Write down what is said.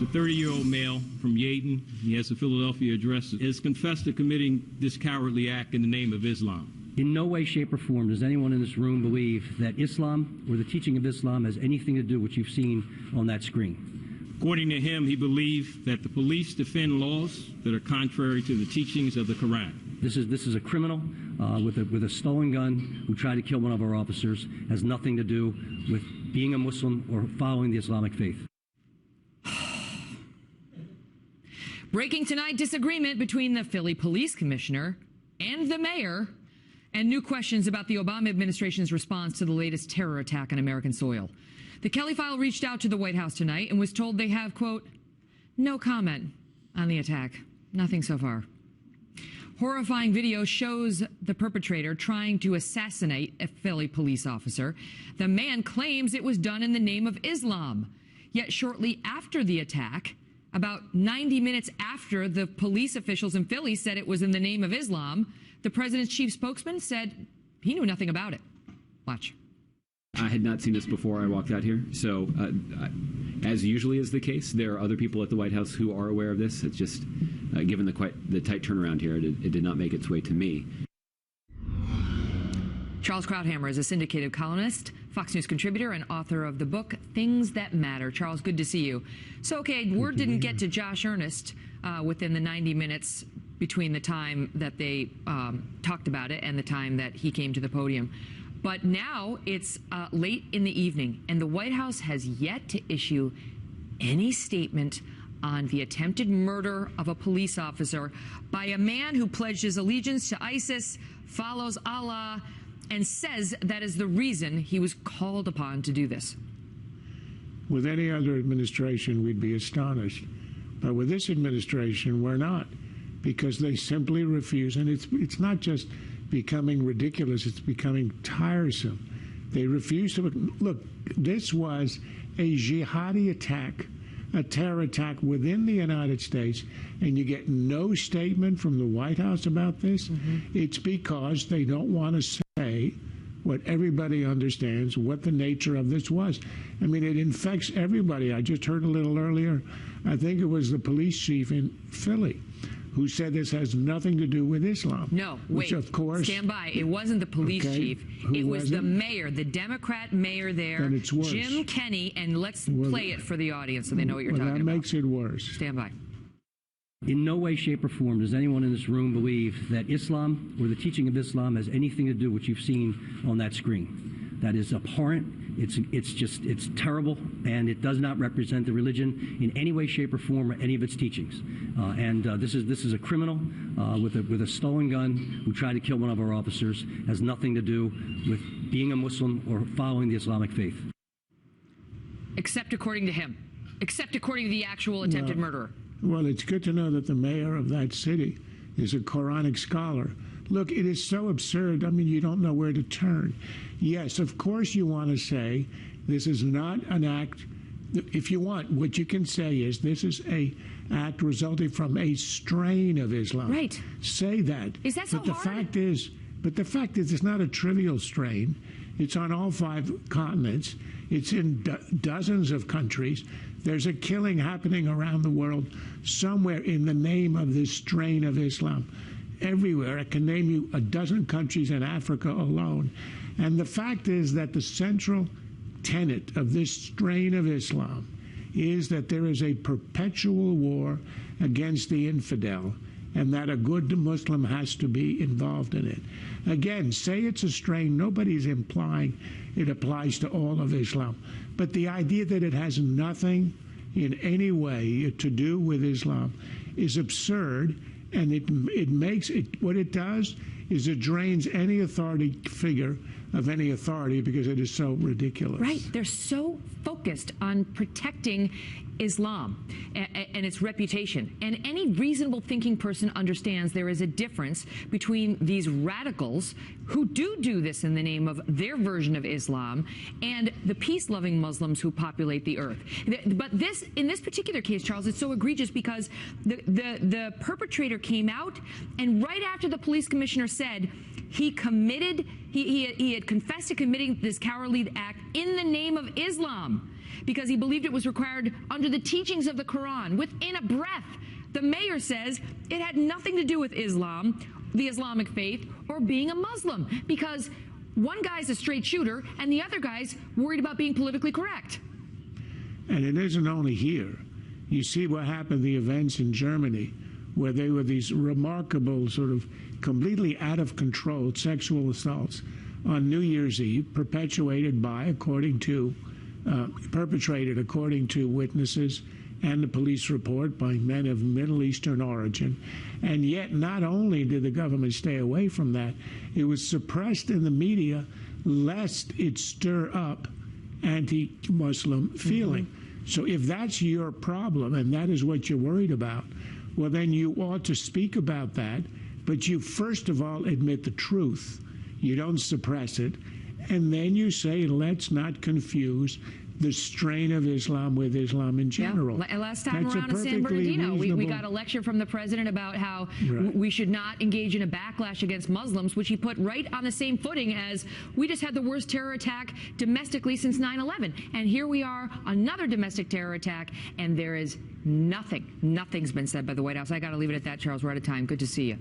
It's a 30-year-old male from Yaden. He has a Philadelphia address. Has confessed to committing this cowardly act in the name of Islam. In no way, shape, or form does anyone in this room believe that Islam or the teaching of Islam has anything to do with what you've seen on that screen. According to him, he believes that the police defend laws that are contrary to the teachings of the Quran. This is a criminal with a stolen gun who tried to kill one of our officers. Has nothing to do with being a Muslim or following the Islamic faith. Breaking tonight, disagreement between the Philly police commissioner and the mayor, and new questions about the Obama administration's response to the latest terror attack on American soil. The Kelly File reached out to the White House tonight and was told they have, quote, no comment on the attack. Nothing so far. Horrifying video shows the perpetrator trying to assassinate a Philly police officer. The man claims it was done in the name of Islam. Yet shortly after the attack, about 90 minutes after the police officials in Philly said it was in the name of Islam, the president's chief spokesman said he knew nothing about it. Watch. I had not seen this before I walked out here. So, as usually is the case, there are other people at the White House who are aware of this. It's just, given the tight turnaround here, it did not make its way to me. Charles Krauthammer is a syndicated columnist, Fox News contributor, and author of the book Things That Matter. Charles, good to see you. So, okay, word didn't get to Josh Earnest within the 90 minutes between the time that they talked about it and the time that he came to the podium. But now it's late in the evening, and the White House has yet to issue any statement on the attempted murder of a police officer by a man who pledged his allegiance to ISIS, follows Allah, and says that is the reason he was called upon to do this. With any other administration, we'd be astonished. But with this administration, we're not, because they simply refuse. And it's not just becoming ridiculous, it's becoming tiresome. They refuse to look. This was a jihadi attack, a terror attack within the United States, and you get no statement from the White House about this. It's because they don't want to say what everybody understands, what the nature of this was. I mean, it infects everybody. I just heard a little earlier, I think it was the police chief in Philly, who said this has nothing to do with Islam. No, wait, which of course, stand by. It wasn't the police chief. It was the mayor, the Democrat mayor there, then it's worse. Jim Kenney, and let's play it for the audience so they know what you're talking about. That makes it worse. Stand by. In no way, shape, or form does anyone in this room believe that Islam or the teaching of Islam has anything to do with what you've seen on that screen. That is abhorrent. It's terrible, and it does not represent the religion in any way, shape, or form, or any of its teachings. This is a criminal with a stolen gun who tried to kill one of our officers. Has nothing to do with being a Muslim or following the Islamic faith. Except according to him. Except according to the actual attempted murderer. Well, it's good to know that the mayor of that city is a Quranic scholar. Look, it is so absurd. I mean, you don't know where to turn. Yes, of course you want to say this is not an act. If you want, what you can say is this is a act resulting from a strain of Islam. Right. Say that. Is that so hard? But the fact is it's not a trivial strain. It's on all 5 continents. It's in dozens of countries. There's a killing happening around the world somewhere in the name of this strain of Islam. Everywhere. I can name you a dozen countries in Africa alone. And the fact is that the central tenet of this strain of Islam is that there is a perpetual war against the infidel, and that a good Muslim has to be involved in it. Again, say it's a strain. Nobody's implying it applies to all of Islam. But the idea that it has nothing in any way to do with Islam is absurd, and it makes it, what it does is it drains any authority figure of any authority because it is so ridiculous. Right. They're so focused on protecting Islam and its reputation. And any reasonable thinking person understands there is a difference between these radicals who do this in the name of their version of Islam and the peace-loving Muslims who populate the earth. But in this particular case, Charles, it's so egregious because the perpetrator came out, and right after the police commissioner said he had confessed to committing this cowardly act in the name of Islam. because he believed it was required under the teachings of the Quran. Within a breath, the mayor says it had nothing to do with Islam, the Islamic faith, or being a Muslim, because one guy's a straight shooter and the other guy's worried about being politically correct. And it isn't only here. You see what happened, the events in Germany, where they were these remarkable, sort of completely out of control sexual assaults on New Year's Eve, perpetrated according to witnesses and the police report, by men of Middle Eastern origin. And yet, not only did the government stay away from that, it was suppressed in the media lest it stir up anti-Muslim feeling. So if that's your problem and that is what you're worried about, well, then you ought to speak about that, but you first of all admit the truth. You don't suppress it. And then you say, let's not confuse the strain of Islam with Islam in general. Yeah. Last time That's around in San perfectly Bernardino, we reasonable- got a lecture from the president about how Right. we should not engage in a backlash against Muslims, which he put right on the same footing as we just had the worst terror attack domestically since 9/11. And here we are, another domestic terror attack, and there is nothing's been said by the White House. I got to leave it at that, Charles. We're out of time. Good to see you.